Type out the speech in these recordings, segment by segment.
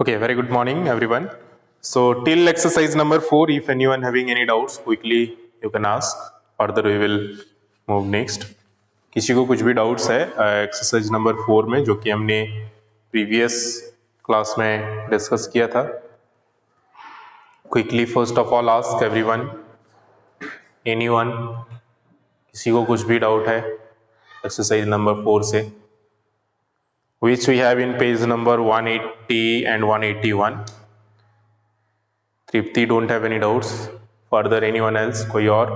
Okay, very good morning, everyone. So, till exercise number 4, if anyone having any doubts, quickly you can ask. Further, we will move next. किसी को कुछ भी doubts है exercise number 4 में जो कि हमने प्रीवियस क्लास में डिस्कस किया था, quickly first of all ask everyone, anyone, किसी को कुछ भी डाउट है एक्सरसाइज नंबर 4 से, which we have in page number 180 and 181. Tripti don't have any doubts. Further anyone else? कोई और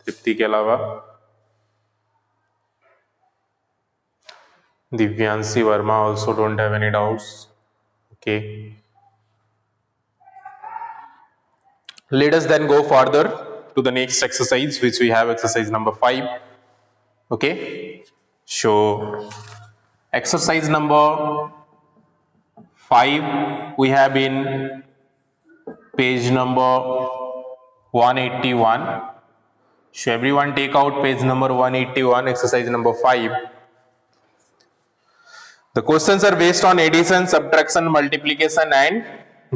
तृप्ति के अलावा? Divyanshi Verma also don't have any doubts. Okay. Let us then go further to the next exercise, which we have exercise number 5. Okay. So exercise number 5 we have in page number 181. So everyone take out page number 181, exercise number 5. The questions are based on addition, subtraction, multiplication and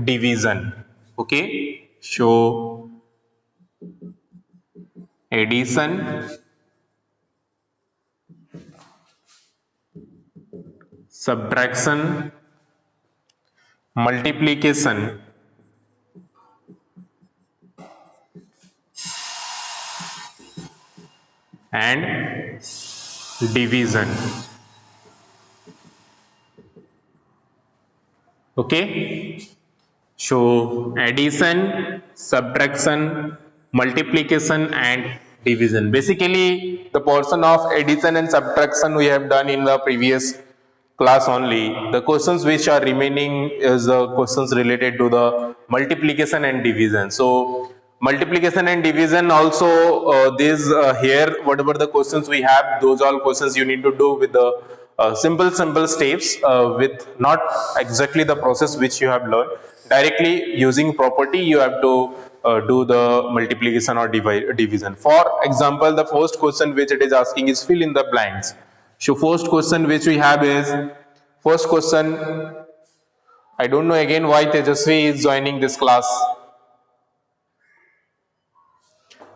division. Okay, so addition, subtraction, multiplication and division. Okay, so addition, subtraction, multiplication and division. Basically the portion of addition and subtraction we have done in the previous class only. The questions which are remaining is the questions related to the multiplication and division. So multiplication and division also here whatever the questions we have, those all questions you need to do with the simple steps, with not exactly the process which you have learned. Directly using property you have to do the multiplication or division. For example, the first question which it is asking is fill in the blanks. So first question which we have is, first question, I don't know again why Tejasvi is joining this class.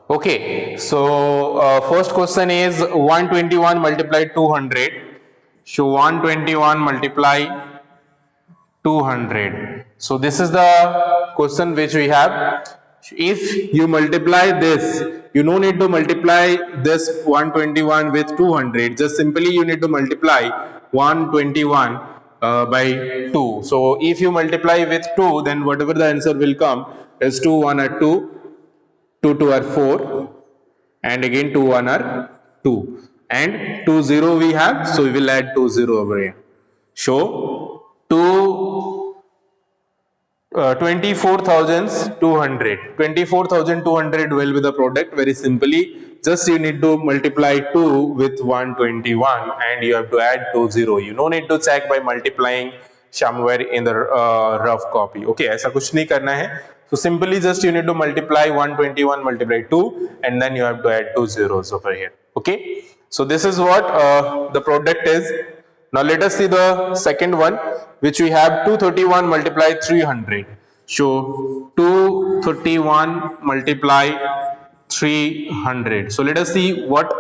Okay, so first question is 121 multiplied 200. So 121 multiply 200. So this is the question which we have. If you multiply this, you no need to multiply this 121 with 200. Just simply you need to multiply 121 by 2. So if you multiply with 2, then whatever the answer will come is 2 1 are 2, 2 2 are 4, and again 2 1 are 2. And 2 0 we have, so we will add 2 0 over here. So 24,200. 24,200 will be the product. Very simply, just you need to multiply 2 with 121 and you have to add 2 0. You no need to check by multiplying somewhere in the rough copy. Okay, ऐसा कुछ नहीं करना है. So simply just you need to multiply 121 multiply 2 and then you have to add 2 zeros over here. Okay, so this is what the product is. Now let us see the second one, which we have 231 multiply 300. So 231 multiply 300. So let us see what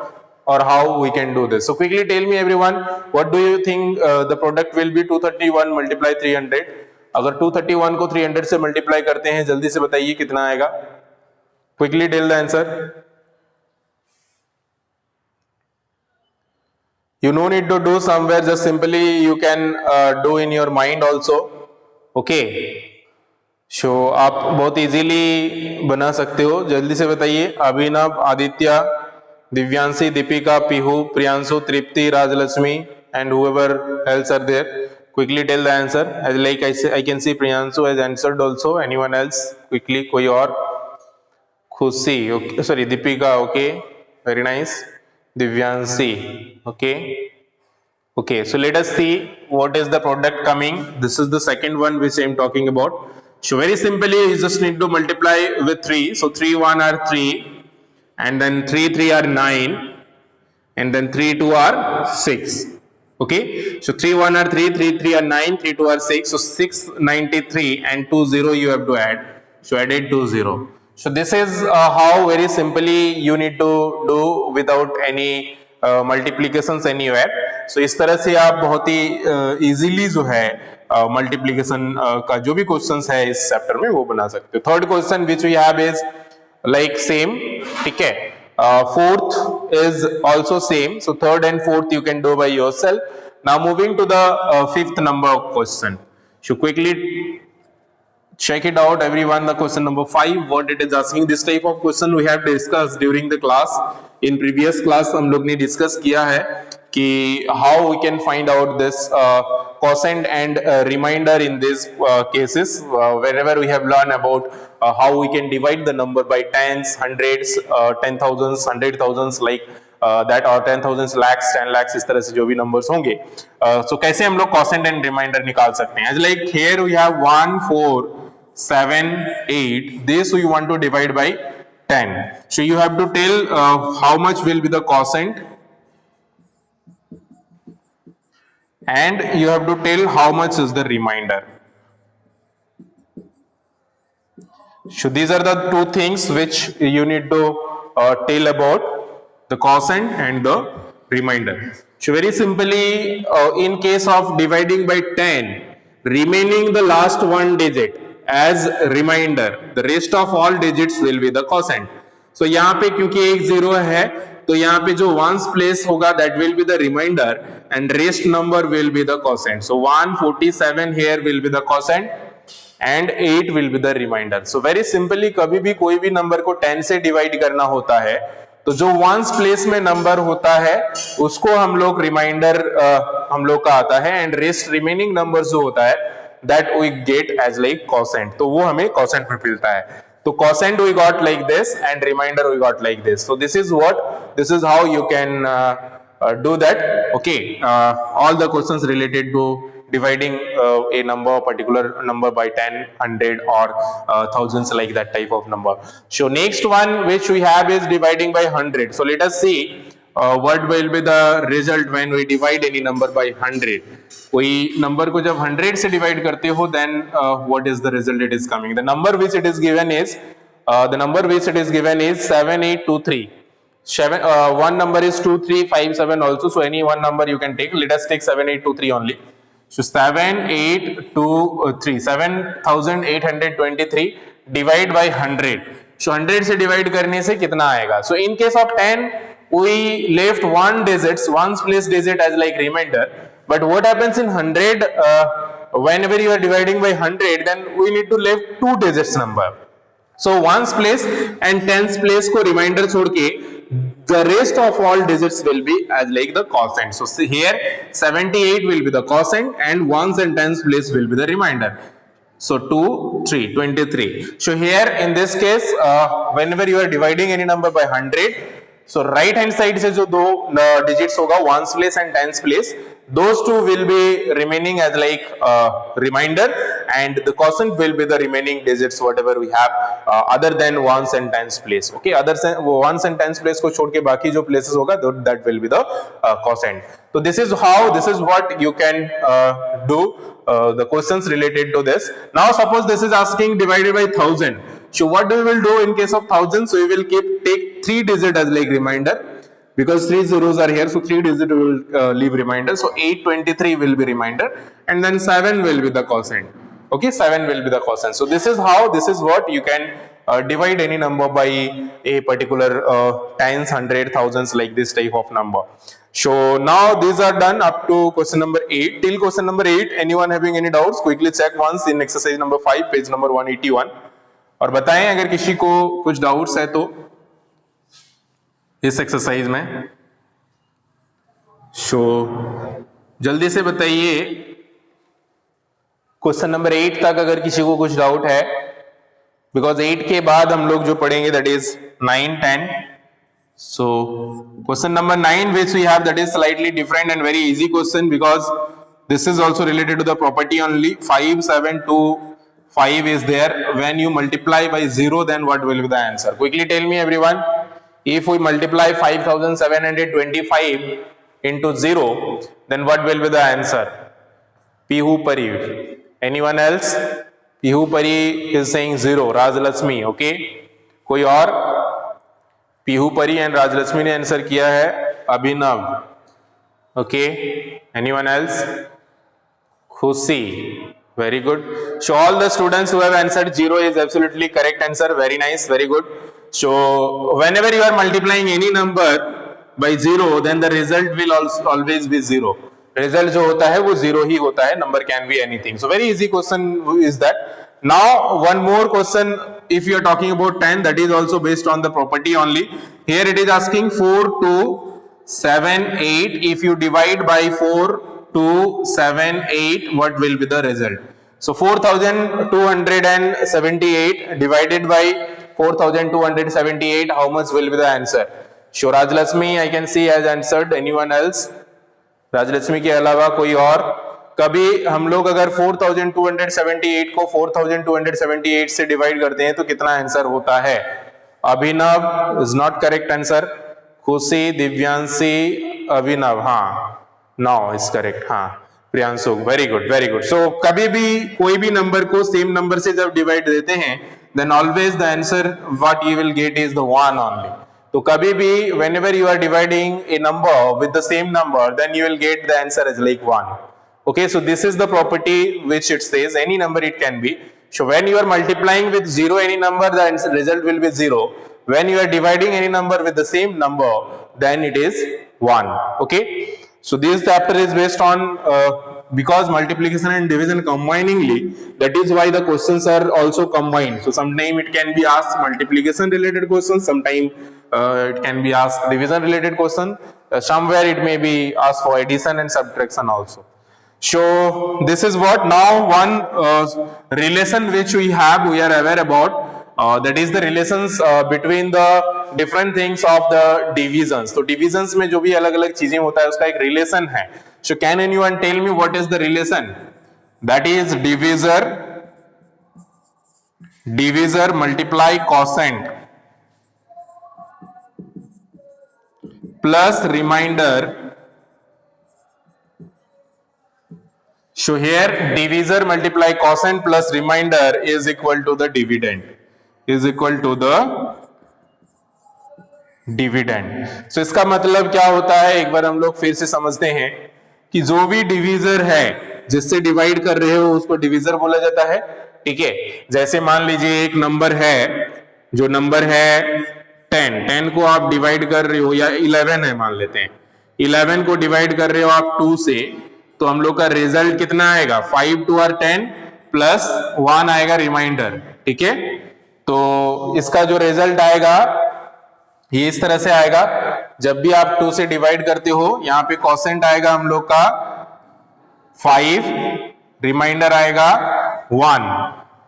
or how we can do this. So quickly tell me everyone, what do you think the product will be? 231 multiply 300. अगर 231 को 300 से multiply करते हैं, जल्दी से बताइए कितना आएगा. Quickly tell the answer. You no need to do somewhere, just simply you can do in your mind also. Okay, so आप बहुत इजीली बना सकते हो. जल्दी से बताइए. अभिनव, आदित्य, दिव्यांशी, दीपिका, पीहू, प्रियांशु, तृप्ति, Rajalakshmi and whoever else are there, quickly tell the answer. As like I can see Priyanshu has answered also. Anyone else? Quickly, कोई और? खुशी, okay, sorry, Deepika, okay, very nice. Divyanshi, okay. Okay, so let us see what is the product coming. This is the second one which I am talking about. So very simply you just need to multiply with 3. So 3 1 are 3 and then 3 3 are 9 and then 3 2 are 6. Okay, so 3 1 are 3, 3 3 are 9, 3 2 are 6, so 693 and 2 0 you have to add, so added 2 0. So this is how very simply you need to do without any multiplications anywhere. So इस तरह से आप बहुत ही easily जो है multiplication का जो भी questions है इस chapter में वो बना सकते हो. Third question which we have is like same, ठीक है. Fourth is also same, so third and fourth you can do by yourself. Now moving to the fifth number question, so quickly check it out everyone. The question number 5, what it is asking, this type of question we have discussed during the class. In previous class हम लोग ने discuss किया है कि how we can find out this quotient and remainder in these cases, wherever we have learned about how we can divide the number by tens, hundreds, 10,000s, 100,000s like that, or 10,000 lakhs, 10 lakhs, इस तरह से जो भी numbers होंगे, so कैसे हम लोग quotient and remainder निकाल सकते हैं. As like here we have 1 4 7 8, this we want to divide by 10, so you have to tell how much will be the quotient and you have to tell how much is the remainder. So these are the two things which you need to tell about the quotient and the remainder. So very simply, in case of dividing by 10, remaining the last one digit as remainder, the rest of all digits will be the quotient. So यहाँ पे क्योंकि एक zero है तो यहाँ पे जो ones place होगा that will be the remainder and rest number will be the quotient. So 147 here will be the quotient and 8 will be the remainder. So very simply कभी भी कोई भी नंबर को 10 से डिवाइड करना होता है तो जो वंस प्लेस में नंबर होता है उसको हम लोग रिमाइंडर हम लोग का आता है एंड रेस्ट रिमेनिंग नंबर जो होता है that we get as like quotient, तो वो हमें quotient में मिलता है. तो quotient we got like this and remainder we got like this. So this is how you can do that. Okay, all the questions related to dividing a number, particular number by 10, 100 or thousands, like that type of number. So next one which we have is dividing by 100. So let us see what will be the result when we divide any number by 100. कोई number को जब 100 से divide करते हो then what is the result it is coming. The number which it is given is 7823. One number is 2357 also, so any one number you can take. Let us take 7823 only. So 7823, 7823 divide by 100. So 100 से divide करने से कितना आएगा. So in case of 10 we left one digits, ones place digit as like remainder. But what happens in 100, whenever you are dividing by 100, then we need to leave two digits number. So ones place and tens place को remainder छोड़ के the rest of all digits will be as like the quotient. So see here 78 will be the quotient and ones and tens place will be the remainder. So 2 3 23. So here in this case whenever you are dividing any number by 100, so right hand side से जो दो digits होगा ones place and tens place, those two will be remaining as like remainder and the quotient will be the remaining digits whatever we have other than ones and tens place. Okay, other than ones and tens place को छोड़ के बाकी जो places होगा that will be the quotient. So this is what you can do the questions related to this. Now suppose this is asking divided by 1000. So what we will do in case of 1000? So we will take 3 digit as like remainder because 3 zeros are here, so 3 digit we will leave remainder. So 823 will be remainder and then 7 will be the quotient. Okay, 7 will be the quotient. So this is what you can divide any number by a particular tens, hundred, thousands, like this type of number. So now these are done up to question number 8. Till question number 8, anyone having any doubts, quickly check once in exercise number 5, page number 181. और बताएं अगर किसी को कुछ doubts है तो इस exercise में. सो जल्दी से बताइए क्वेश्चन नंबर 8 तक अगर किसी को कुछ डाउट है, बिकॉज 8 के बाद हम लोग जो पढ़ेंगे that is 9 10. So question number 9 which we have, that is slightly different and very easy question because this is also related to the property only. 5725 is there. When you multiply by 0, then what will be the answer? Quickly tell me everyone. If we multiply 5725 into 0, then what will be the answer? Pihu Pari. Anyone else? Pihu Pari is saying 0. Rajlakshmi, okay. कोई और? Pihu Pari and Rajlakshmi ने answer किया है अभिनव, okay. Anyone else? Khushi, very good. So all the students who have answered 0 is absolutely correct answer. Very nice, very good. So whenever you are multiplying any number by 0, then the result will also always be 0. Result जो होता है वो 0 ही होता है. Number can be anything. So very easy question is that. Now one more question. If you are talking about 10, that is also based on the property only. Here it is asking 4, 2, 7, 8. If you divide by 4, 2, 7, 8, what will be the result? So 4278 divided by 4278, how much will be the answer? So Rajlakshmi I can see has answered. Anyone else? Rajlakshmi के अलावा कोई और? कभी हम लोग अगर 4278 को 4278 से डिवाइड करते हैं तो कितना आंसर होता है? Abhinav is not correct answer. Khushi, Divyanshi, Abhinav, हाँ, नाउ इज करेक्ट, हाँ, Priyanshu, very good, very good. So कभी भी कोई भी नंबर को सेम नंबर से जब डिवाइड देते हैं then always the answer what you will get is the 1 only. तो कभी भी whenever you are dividing a number with the same number then you will get the answer as like 1. Okay, so this is the property which it says any number it can be. So when you are multiplying with 0 any number the result will be 0. When you are dividing any number with the same number then it is 1. Okay, so this chapter is based on because multiplication and division combiningly, that is why the questions are also combined. So sometime it can be asked multiplication related questions, sometime it can be asked division related question, somewhere it may be asked for addition and subtraction also. So this is what now one relation which we are aware about, that is the relations between the different things of the divisions. तो divisions में जो भी अलग अलग चीजें होता है उसका एक relation है. So can anyone tell me what is the relation? That is divisor multiply quotient plus remainder. So here divisor multiply quotient plus remainder is equal to the dividend. So इसका मतलब क्या होता है एक बार हम लोग फिर से समझते हैं कि जो भी डिवीजर है जिससे डिवाइड कर रहे हो उसको डिवीजर बोला जाता है. ठीक है, जैसे मान लीजिए एक नंबर है, जो नंबर है 10 को आप डिवाइड कर रहे हो, या 11 है मान लेते हैं, 11 को डिवाइड कर रहे हो आप 2 से, तो हम लोग का रिजल्ट कितना आएगा? 5 2 और 10 प्लस 1 आएगा रिमाइंडर. ठीक है, तो इसका जो रिजल्ट आएगा ये इस तरह से आएगा. जब भी आप 2 से डिवाइड करते हो यहाँ पे क्वोशिएंट आएगा हम लोग का 5, रिमाइंडर आएगा 1,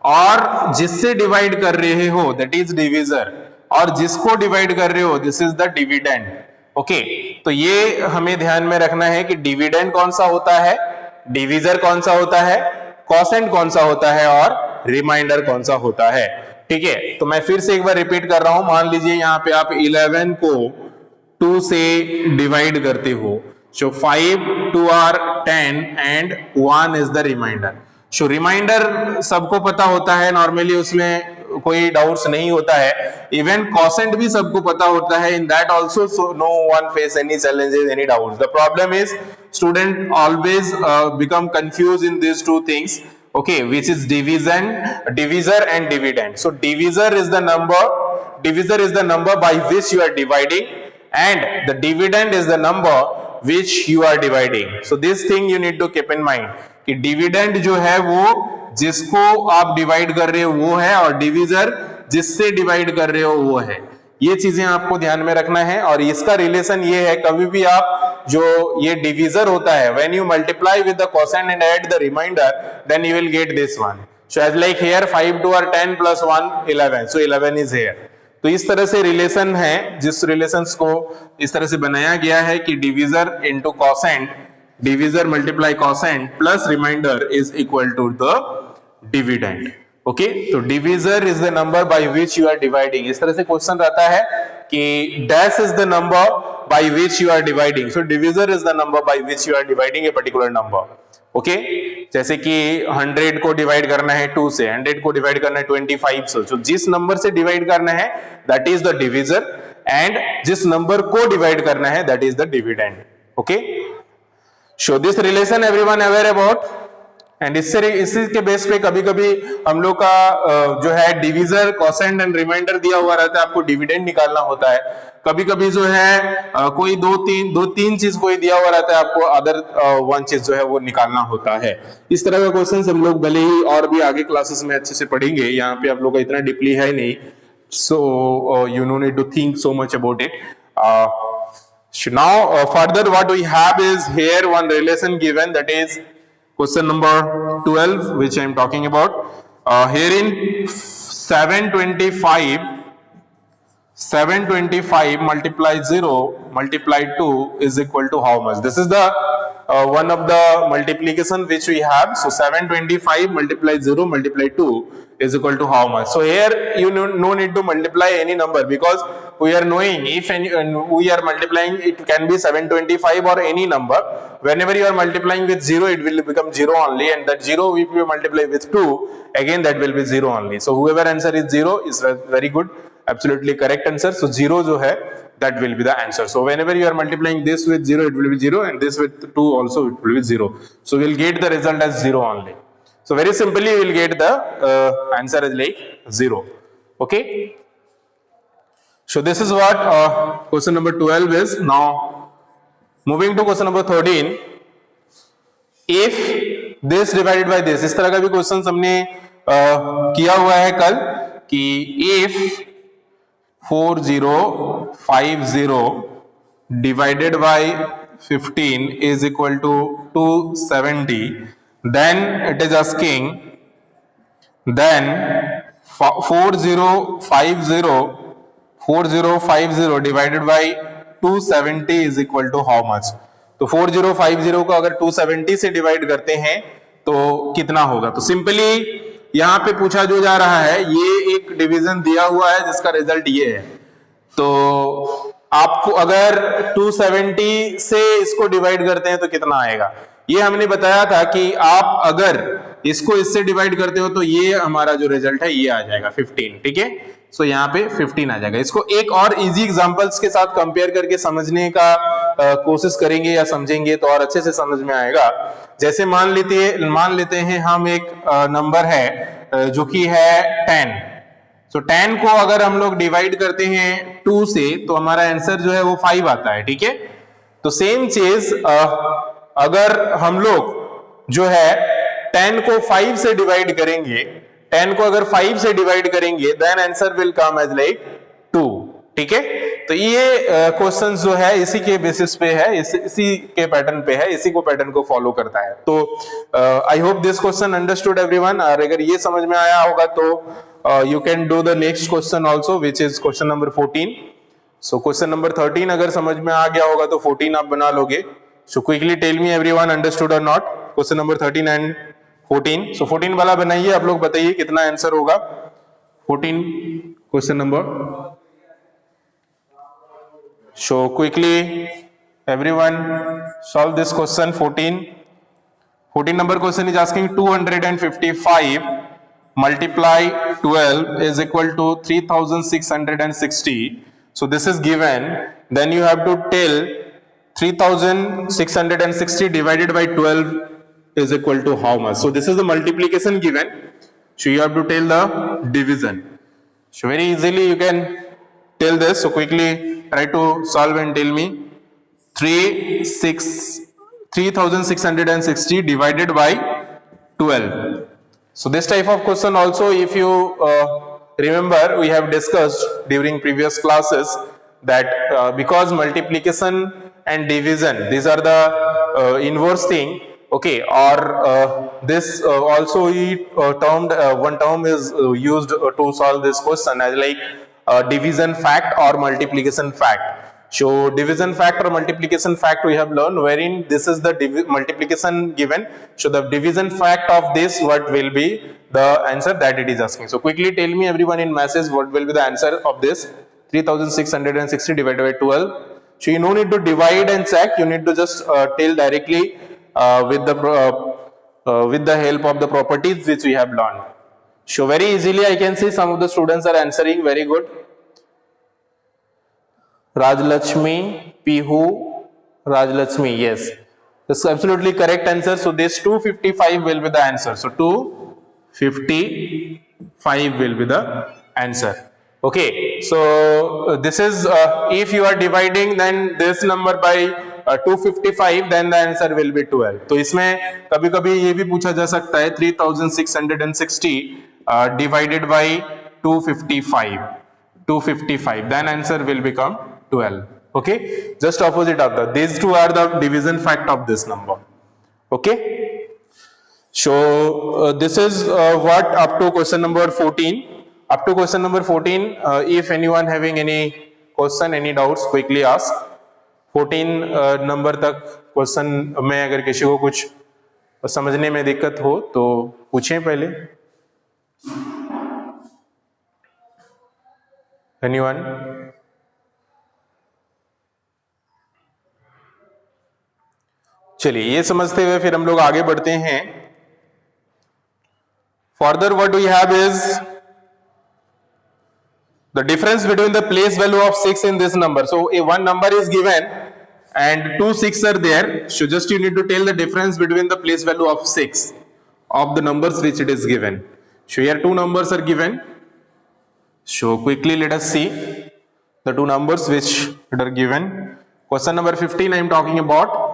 और जिससे डिवाइड कर रहे हो दैट इज डिविजर, और जिसको डिवाइड कर रहे हो this is the dividend. Okay, तो ये हमें ध्यान में रखना है कि डिविडेंड कौन सा होता है, डिविजर कौन सा होता है, क्वोशिएंट कौन सा होता है, और रिमाइंडर कौन सा होता है. ठीक है, तो मैं फिर से एक बार रिपीट कर रहा हूं. मान लीजिए यहाँ पे आप 11 को 2 से डिवाइड करते हो, so 5 2 are 10 and 1 is the remainder. So remainder सबको पता होता है नॉर्मली, उसमें कोई डाउट्स नहीं होता है. इवन क्वोशिएंट भी सबको पता होता है. In that also no one face any challenges, any doubts. The problem is student always become confuse in this two things. Okay, which is divisor and dividend. So divisor is the number by which you are dividing, and the dividend is the number which you are dividing. So this thing you need to keep in mind कि dividend जो है वो जिसको आप divide कर रहे हो वो है, और डिविजर जिससे डिवाइड कर रहे हो वो है. ये चीजें आपको ध्यान में रखना है. और इसका रिलेशन ये है, कभी भी आप जो ये डिविजर होता है, when you multiply with the quotient and add the remainder, then you will get this one. So as like here 5 2 or 10 plus 1 11, so 11 is here. तो इस तरह से रिलेशन है, जिस रिलेशंस को इस तरह से बनाया गया है कि divisor into quotient, divisor multiply quotient plus remainder is equal to the dividend. Okay, तो divisor is the number by which you are dividing. इस तरह से क्वेश्चन रहता है कि dash is the number by which you are dividing, so divisor is the number by which you are dividing a particular number. Okay, जैसे कि 100 को divide करना है 2 से, 100 को डिवाइड करना है 25 से, तो जिस नंबर से डिवाइड करना है that is the divisor, and जिस नंबर को डिवाइड करना है that is the dividend. Okay, show this relation everyone aware about. And इसी के बेस पे कभी कभी हम लोग का जो है डिविजर, कोसेंट एंड रिमाइंडर दिया हुआ रहता है, आपको डिविडेंड निकालना होता है। कभी कभी जो है कोई दो तीन चीज कोई दिया हुआ रहता है, आपको अदर वन चीज जो है वो निकालना होता है। इस तरह का क्वेश्चन हम लोग भले ही और भी आगे क्लासेस में अच्छे से पढ़ेंगे, यहाँ पे आप लोग का इतना डीपली है नहीं, so you no need to think so much about it. Now further what we have is here one relation given, that is question number 12 which I am talking about. Herein 725 multiply 0 multiply 2 is equal to how much? This is the one of the multiplication which we have. So 725 multiply 0 multiply 2 is equal to how much? So here you no need to multiply any number, because we are knowing if we are multiplying, it can be 725 or any number. Whenever you are multiplying with 0, it will become 0 only, and that 0 if you multiply with 2, again that will be 0 only. So whoever answer is 0 is very good, absolutely correct answer. So 0 jo hai that will be the answer. So whenever you are multiplying this with 0, it will be 0, and this with 2 also it will be 0. So we will get the result as 0 only. So very simply we will get the answer as like 0. Okay, so this is what question number 12 is. Now moving to question number 13, if this divided by this, इस तरह का भी question हमने किया हुआ है कल, कि if 4050 divided by 15 is equal to 270, then it is asking, then 4050 divided by 270 is equal to how much? तो 4050 को अगर 270 से डिवाइड करते हैं तो कितना होगा? तो सिंपली यहां पे पूछा जो जा रहा है, ये एक डिवीजन दिया हुआ है जिसका रिजल्ट ये है, तो आपको अगर 270 से इसको डिवाइड करते हैं तो कितना आएगा? ये हमने बताया था कि आप अगर इसको इससे डिवाइड करते हो तो ये हमारा जो रिजल्ट है ये आ जाएगा 15, ठीक है। सो यहाँ पे 15 आ जाएगा। इसको एक और इजी एग्जांपल्स के साथ कंपेयर करके समझने का कोशिश करेंगे या समझेंगे तो और अच्छे से समझ में आएगा। जैसे मान लेते हैं हम एक नंबर है जो कि है 10। तो 10 को अगर हम लोग डिवाइड करते हैं 2 से तो हमारा आंसर जो है वो 5 आता है, ठीक है। तो सेम चीज अगर हम लोग जो है 10 को 5 से डिवाइड करेंगे, 10 को अगर 5 से डिवाइड करेंगे then answer will come as like 2, ठीक है। तो ये क्वेश्चन जो है इसी के बेसिस पे है, इसी के पैटर्न पे है, इसी को पैटर्न को फॉलो करता है। तो I hope this question understood everyone. और अगर ये समझ में आया होगा तो you can do the next question also which is question number 14। So question number 13 अगर समझ में आ गया होगा तो 14 आप बना लोगे। So quickly tell me everyone understood और not question number 13 and 14। So 14 वाला बनाइए, आप लोग बताइए कितना आंसर होगा 14 question number. So quickly everyone solve this question 14 number question is asking 255 multiply 12 is equal to 3660. So this is given, then you have to tell 3660 divided by 12 is equal to how much. So this is the multiplication given, so you have to tell the division. So very easily you can tell this, so quickly try to solve and tell me 3660 divided by 12. So this type of question also, if you remember, we have discussed during previous classes that because multiplication and division, these are the inverse thing, okay, or this also termed one term is used to solve this question as like division fact or multiplication fact. So division fact or multiplication fact we have learned, wherein this is the multiplication given. So the division fact of this, what will be the answer that it is asking. So quickly tell me everyone in message what will be the answer of this 3660 divided by 12. So you no need to divide and check, you need to just tell directly with the help of the properties which we have learned. So very easily I can see some of the students are answering very good. Rajlakshmi, Pihu, Rajlakshmi, yes. That's absolutely correct answer. So this 255 will be the answer. So 255 will be the answer. Okay. So this is if you are dividing then this number by 255, then the answer will be 12. तो इसमें कभी कभी ये भी पूछा जा सकता है 3660 divided by 255, then answer will become 12. Okay, just opposite of that, these two are the division fact of this number. Okay, so this is what up to question number 14. Up to question number 14, if anyone having any question, any doubts, quickly ask. 14 number तक question में अगर किसी को कुछ समझने में दिक्कत हो तो पूछें पहले. Anyone? चलिए ये समझते हुए फिर हम लोग आगे बढ़ते हैं. Further what we have is the difference between the place value of 6 in this number. So a one number is given and two 6s are there, so just you need to tell the difference between the place value of 6 of the numbers which it is given. So here two numbers are given, so quickly let us see the two numbers which are given. Question number 15 I am talking about.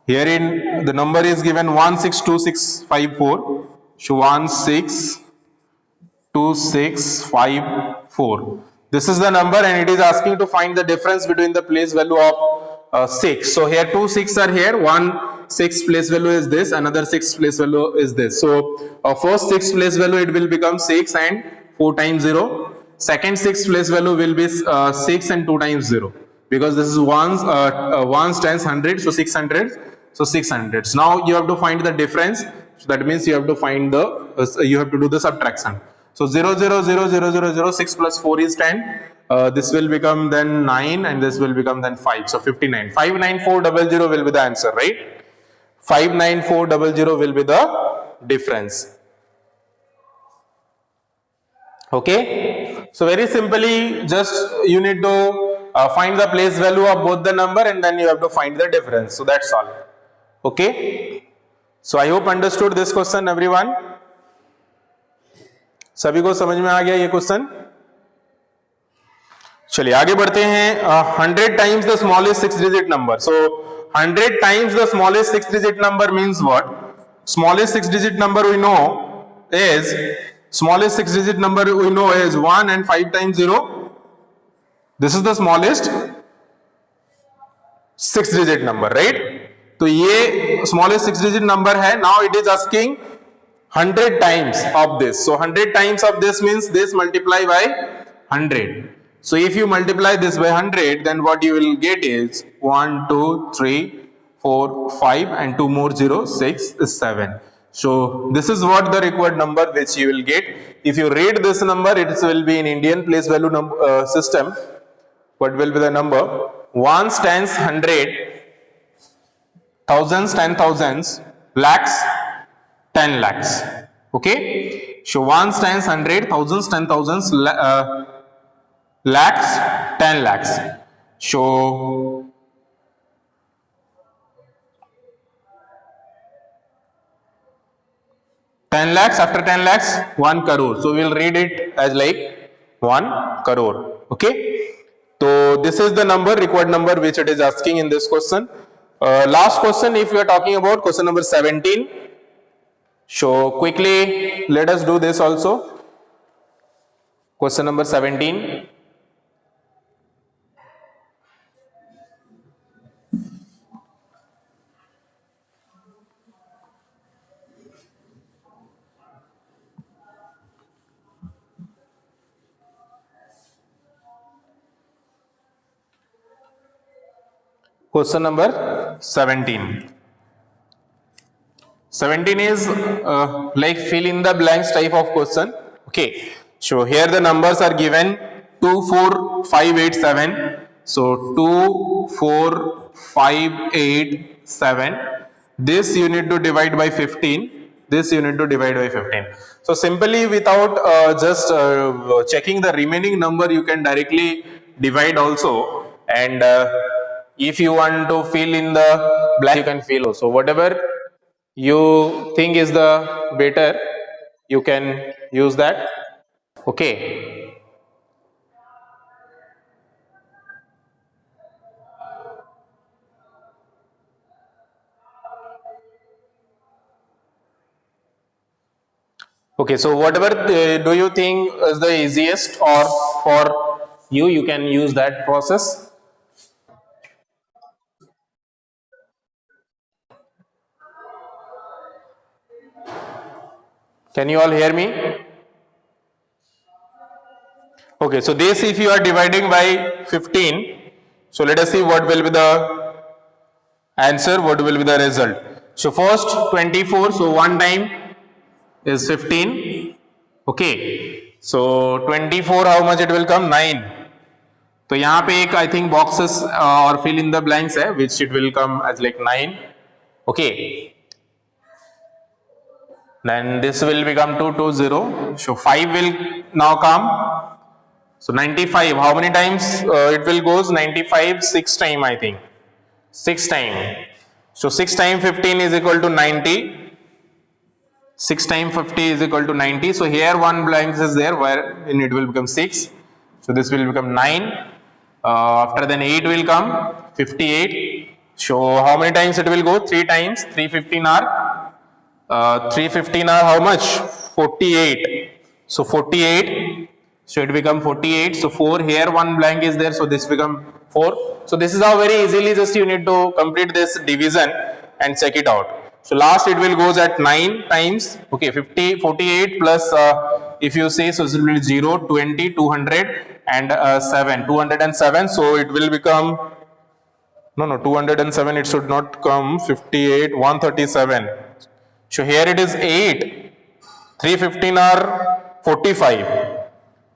Herein the number is given 162654, so 162654. This is the number and it is asking to find the difference between the place value of 6. So here two 6 are here, one 6 place value is this, another 6 place value is this. So first 6 place value it will become 6 and 4 times 0. Second 6 place value will be 6 and 2 times 0, because this is ones times 100, so 600. So 600. So now you have to find the difference. So that means you have to find the you have to do the subtraction. So 0 0 0 0 0 0 6 plus 4 is 10. This will become then 9 and this will become then 5. So 59. 59400 will be the answer, right? 59400 will be the difference. Okay. So very simply, just you need to find the place value of both the number and then you have to find the difference. So that's all. Okay. So I hope understood this question everyone. सभी को समझ में आ गया ये question. चलिए आगे बढ़ते हैं. 100 times the smallest 6 digit number. So 100 times the smallest 6 digit number means what? Smallest 6 digit number we know is 1 and 5 times 0. This is the smallest 6 digit number, right? तो ये smallest 6 digit number है. Now it is asking 100 times of this. So 100 times of this means this multiply by 100. So if you multiply this by 100, then what you will get is 1 2 3 4 5 and 2 more 0 6 is 7. So this is what the required number which you will get. If you read this number, it will be in Indian place value system. What will be the number? Ones, tens, 100, thousands, 10,000s, lakhs, 10 lakhs. Okay. So ones, tens, 100, thousands, 10,000s, lakhs, 10 lakhs. So 10 lakhs, after 10 lakhs, 1 crore. So we will read it as like 1 crore. Okay. So this is the number, required number which it is asking in this question. Last question, if we are talking about question number 17. So quickly let us do this also. Question number 17. Question number 17. 17 is like fill in the blanks type of question. Okay, so here the numbers are given 2, 4, 5, 8, 7. So 2, 4, 5, 8, 7. This you need to divide by 15. This you need to divide by 15. So simply without just checking the remaining number, you can directly divide also. And if you want to fill in the blank, you can fill also. Whatever you think is the better, you can use that. Okay. Okay, so whatever do you think is the easiest, or for you can use that process. Can you all hear me? Okay, so this if you are dividing by 15, so let us see what will be the answer, what will be the result. So first 24, so one time is 15. Okay, so 24 how much it will come, 9. तो यहाँ पे एक I think boxes or fill in the blanks है, which it will come as like 9. Okay, then this will become 220. So 5 will now come. So 95, how many times it will goes? 95, 6 time I think. 6 time. So 6 time 15 is equal to 90. 6 time 50 is equal to 90. So here one blank is there where it will become 6. So this will become 9. After then 8 will come, 58. So how many times it will go? 3 times. 315 are 315 are how much? 48. So 48. So it become 48. So 4 here one blank is there. So this become 4. So this is how very easily just you need to complete this division and check it out. So last it will goes at 9 times. Okay, 48 plus if you say, so it will be 0, 20, 200 and 7. 207. So it will become, no, 207 it should not come. 58, 137. So here it is 8. 315 are 45.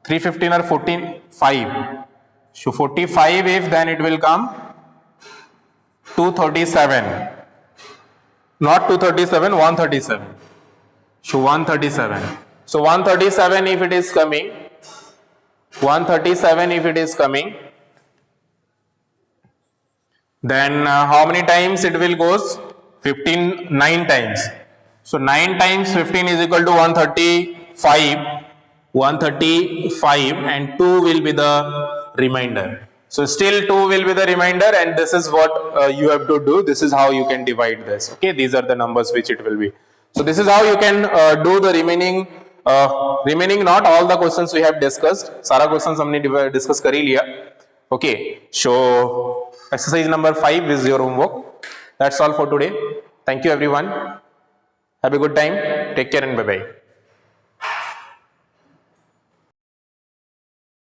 315 are 45. So 45 if, then it will come 237. Not 237, 137. So 137. So 137 if it is coming. 137 if it is coming. Then how many times it will goes? 15, 9 times. So 9 times 15 is equal to 135. 135 and 2 will be the remainder. So still 2 will be the remainder, and this is what you have to do. This is how you can divide this. Okay, these are the numbers which it will be. So this is how you can do the remaining. Remaining not all the questions we have discussed. सारा questions हमने discuss कर ही लिया. Okay, so exercise number 5 is your homework. That's all for today. Thank you everyone. Have a good time. Take care and bye bye.